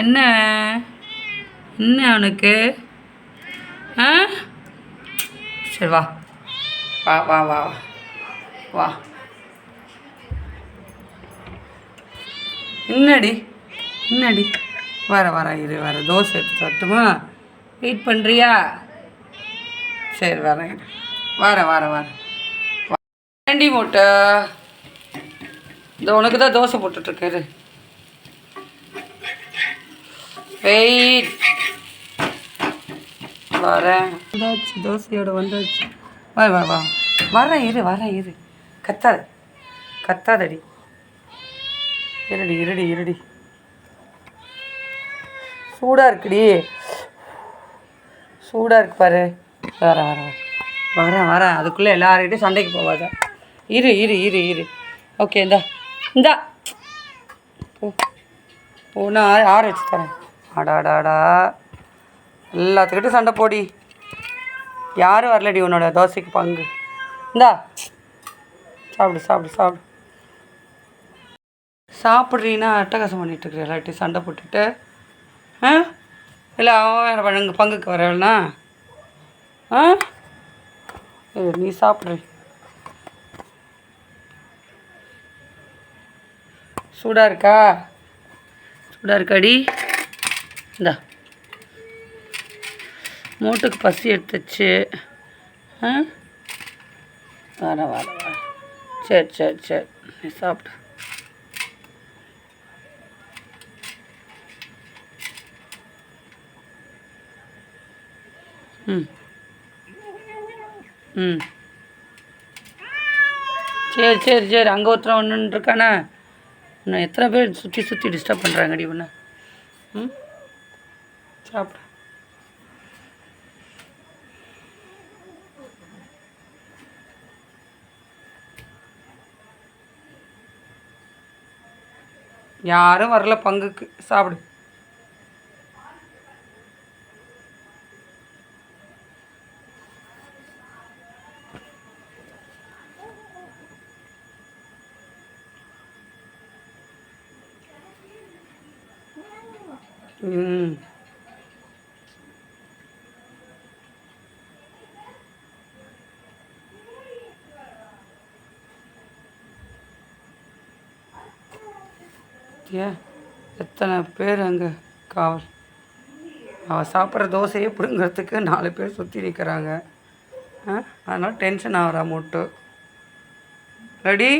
என்ன என்ன அவனுக்கு? ஆ சரி வா வா வா வா வா. என்னடி என்னடி? வர இரு தோசை எடுத்து வரட்டுமா? வெயிட் பண்ணுறியா? சரி வரேன் வரேன். வேண்டி மூட்டை இந்த உனக்கு தான் தோசை போட்டுட்ருக்காரு. வெயிட் வரேன். வந்தாச்சு, தோசையோட வந்தாச்சு. வா வரேன் இரு. கத்தாதடி. இருடி. சூடாக இருக்குடி. சூடாக இருக்கு பாரு. வரேன். அதுக்குள்ளே எல்லார்கிட்டையும் சண்டைக்கு போவாத. இரு. ஓகே இந்தா ஒன்று ஆற வச்சு தரேன். அடாடாடா எல்லாத்துக்கிட்டும் சண்டை போடி. யாரும் வரலடி உன்னோட தோசைக்கு பங்கு. இந்தா சாப்பிடு. சாப்பிட்றீன்னா அட்டகாசம் பண்ணிகிட்ருக்குற எல்லார்ட்டையும் சண்டை போட்டுட்டு. இல்லை அவன் வேறு பங்குக்கு வரலண்ணா. நீ சாப்பிட்றீ. சூடாக இருக்காடி. இந்தா மூட்டுக்கு பசி எடுத்துச்சு. வர சரி நீ சாப்பிடு. ம் சரி அங்கே ஒருத்தர் ஒன்று இருக்கானே. இன்னும் எத்தனை பேர் சுற்றி டிஸ்டர்ப் பண்ணுறாங்கடி ஒன்று. சாப்பிட யாரும் வரல பங்குக்கு. சாப்பிடு. எத்தனை பேர் அங்கே காவல். அவள் சாப்பிட்ற தோசையை பிடுங்கிறதுக்கு 4 பேர் சுற்றி நிற்கிறாங்க. அதனால் டென்ஷன் ஆகிறா மூட்டு. ரெடி